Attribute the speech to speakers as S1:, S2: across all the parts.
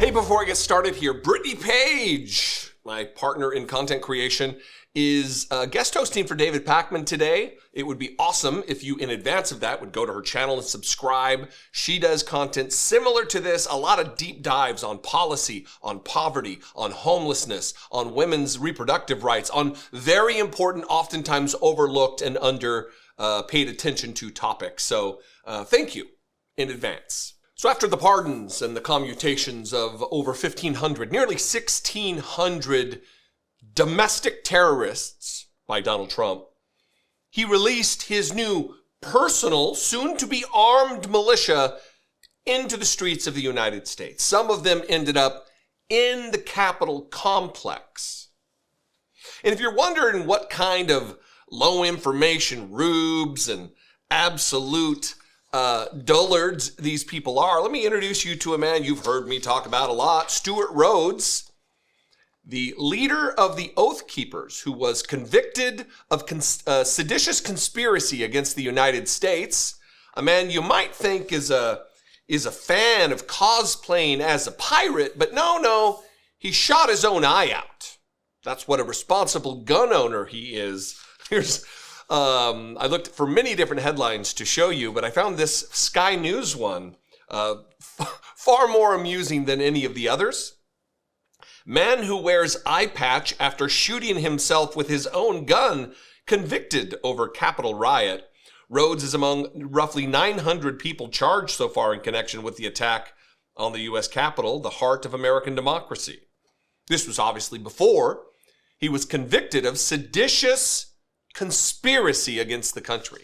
S1: Hey, before I get started here, Brittany Page, my partner in content creation, is guest hosting for David Pakman today. It would be awesome if you, in advance of that, would go to her channel and subscribe. She does content similar to this, a lot of deep dives on policy, on poverty, on homelessness, on women's reproductive rights, on very important, oftentimes overlooked and under paid attention to topics. So thank you in advance. So after the pardons and the commutations of over 1,500, nearly 1,600 domestic terrorists by Donald Trump, he released his new personal, soon-to-be armed militia into the streets of the United States. Some of them ended up in the Capitol complex. And if you're wondering what kind of low information rubes and absolute dullards these people are, let me introduce you to a man you've heard me talk about a lot, Stewart Rhodes, the leader of the Oath Keepers, who was convicted of seditious conspiracy against the United States, a man you might think is a fan of cosplaying as a pirate, but no, he shot his own eye out. That's what a responsible gun owner he is. Here's I looked for many different headlines to show you, but I found this Sky News one far more amusing than any of the others. Man who wears eye patch after shooting himself with his own gun, convicted over Capitol riot. Rhodes is among roughly 900 people charged so far in connection with the attack on the U.S. Capitol, the heart of American democracy. This was obviously before he was convicted of seditious conspiracy against the country.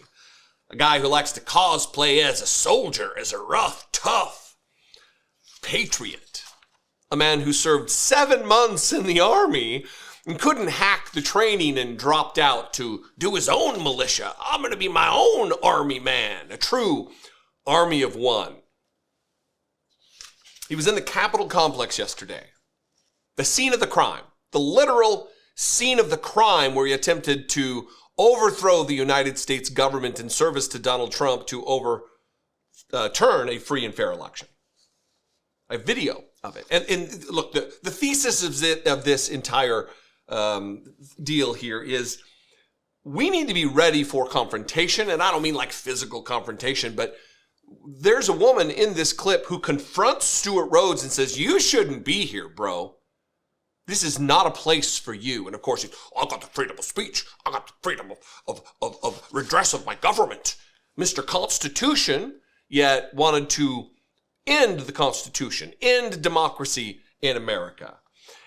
S1: A guy who likes to cosplay as a soldier, as a rough, tough patriot. A man who served 7 months in the army and couldn't hack the training and dropped out to do his own militia. I'm going to be my own army man, a true army of one. He was in the Capitol complex yesterday, the scene of the crime, the literal scene of the crime where he attempted to overthrow the United States government in service to Donald Trump to overturn a free and fair election. A video of it. And look, the thesis of this entire deal here is we need to be ready for confrontation. And I don't mean like physical confrontation, but there's a woman in this clip who confronts Stewart Rhodes and says, "You shouldn't be here, bro. This is not a place for you." And of course, I got the freedom of speech. I got the freedom of redress of my government. Mr. Constitution, yet wanted to end the Constitution, end democracy in America.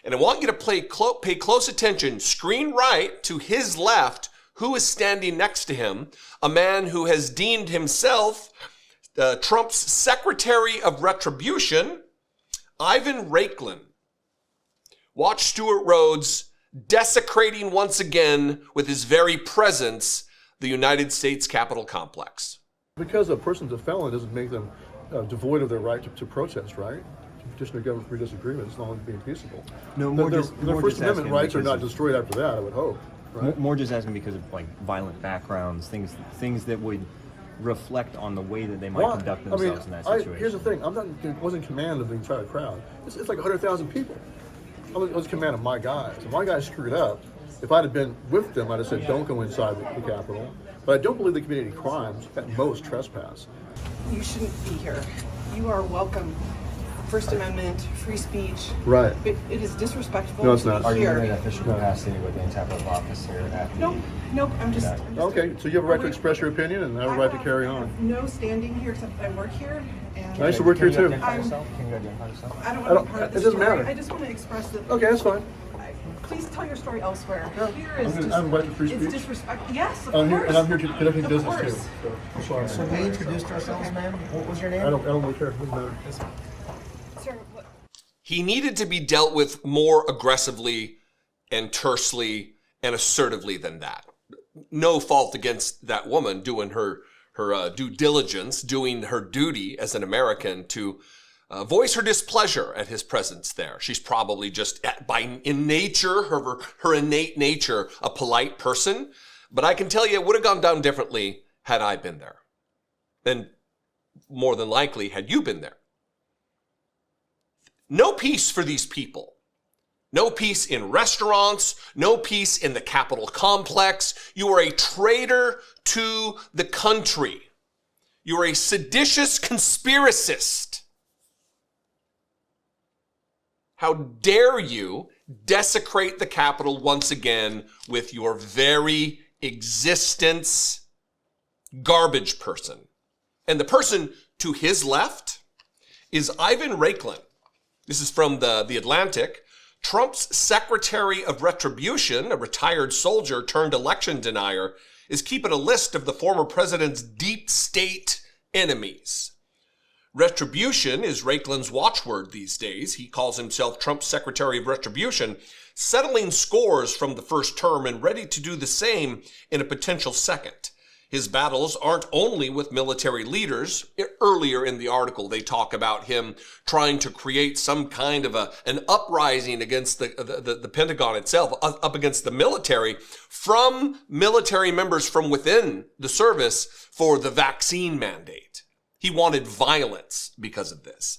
S1: And I want you to pay close attention, screen right to his left, who is standing next to him, a man who has deemed himself Trump's Secretary of Retribution, Ivan Raiklin. Watch Stewart Rhodes desecrating once again with his very presence the United States Capitol complex.
S2: Because a person's a felon doesn't make them devoid of their right to protest, right? To petition the government for disagreement as long as being peaceable.
S3: No,
S2: their First Amendment rights are not destroyed after that, I would hope. Right?
S3: More just asking because of like violent backgrounds, things that would reflect on the way that they might conduct themselves in that situation.
S2: Here's the thing: I wasn't in command of the entire crowd. It's like 100,000 people. I was in command of my guys. If my guys screwed up, if I'd have been with them, I'd have said, "Don't go inside the Capitol." But I don't believe they committed any crimes, at most trespass.
S4: You shouldn't be here. You are welcome. First Amendment, free speech.
S2: Right.
S4: It is disrespectful.
S2: No, it's not.
S3: Are you
S4: Here.
S3: in an official capacity with the Capitol office here at the...
S4: Nope, I'm just...
S2: Okay, so you have a right to express your opinion and I have a right to carry on.
S4: I have no standing here except I work here. And
S2: I used to work here too.
S3: Can you identify yourself?
S4: I don't want to be part of
S2: it
S4: this
S2: doesn't
S4: story.
S2: matter.
S4: I just want to express that...
S2: Okay, that's fine.
S4: Please tell your story elsewhere.
S2: Yeah.
S4: Here is
S2: I have a right to free speech.
S4: It's disrespectful. Yes, of
S2: I'm
S4: course.
S2: here, and I'm here to conduct business too.
S4: course.
S2: So,
S5: So we introduced ourselves, ma'am. What was your name?
S2: I don't really care. It doesn't matter.
S4: Sir, what?
S1: He needed to be dealt with more aggressively and tersely and assertively than that. No fault against that woman doing her due diligence, doing her duty as an American to voice her displeasure at his presence there. She's probably just in nature, her innate nature, a polite person. But I can tell you it would have gone down differently had I been there. And more than likely, had you been there. No peace for these people. No peace in restaurants, no peace in the Capitol complex. You are a traitor to the country. You are a seditious conspiracist. How dare you desecrate the Capitol once again with your very existence, garbage person. And the person to his left is Ivan Raiklin. This is from the Atlantic. Trump's Secretary of Retribution, a retired soldier turned election denier, is keeping a list of the former president's deep state enemies. Retribution is Raiklin's watchword these days. He calls himself Trump's Secretary of Retribution, settling scores from the first term and ready to do the same in a potential second. His battles aren't only with military leaders. Earlier in the article, they talk about him trying to create some kind of an uprising against the Pentagon itself, up against the military, from military members from within the service for the vaccine mandate. He wanted violence because of this.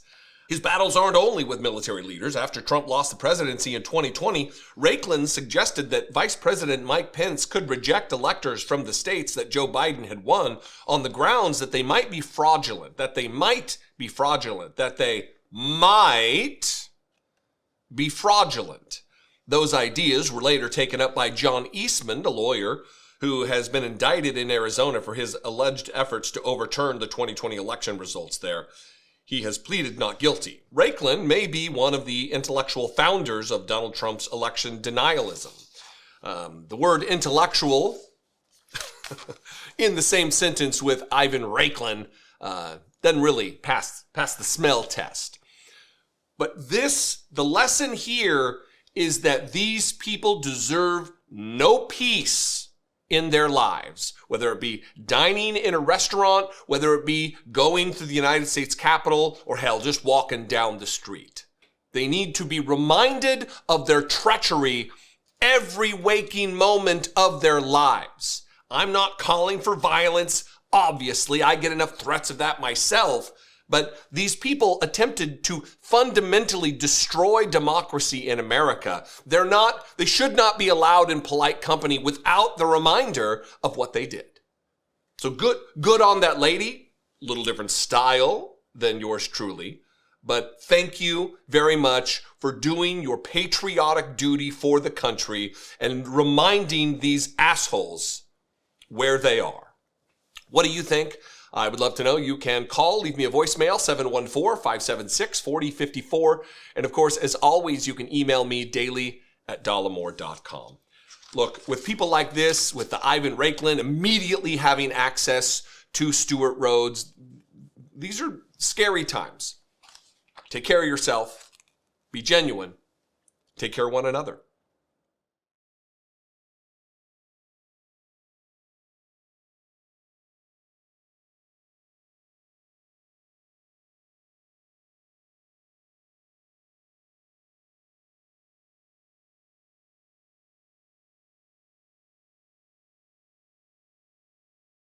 S1: His battles aren't only with military leaders. After Trump lost the presidency in 2020, Raiklin suggested that Vice President Mike Pence could reject electors from the states that Joe Biden had won on the grounds that they might be fraudulent, that they might be fraudulent. Those ideas were later taken up by John Eastman, a lawyer who has been indicted in Arizona for his alleged efforts to overturn the 2020 election results there. He has pleaded not guilty. Raiklin may be one of the intellectual founders of Donald Trump's election denialism. The word intellectual in the same sentence with Ivan Raiklin doesn't really pass the smell test. But the lesson here is that these people deserve no peace in their lives, whether it be dining in a restaurant, whether it be going to the United States Capitol, or hell, just walking down the street. They need to be reminded of their treachery every waking moment of their lives. I'm not calling for violence. Obviously, I get enough threats of that myself. But these people attempted to fundamentally destroy democracy in America. They should not be allowed in polite company without the reminder of what they did. So good on that lady. A little different style than yours truly. But thank you very much for doing your patriotic duty for the country and reminding these assholes where they are. What do you think? I would love to know. You can call, leave me a voicemail, 714-576-4054. And of course, as always, you can email me daily@dollemore.com. Look, with people like this, with the Ivan Raiklin immediately having access to Stewart Rhodes, these are scary times. Take care of yourself. Be genuine. Take care of one another.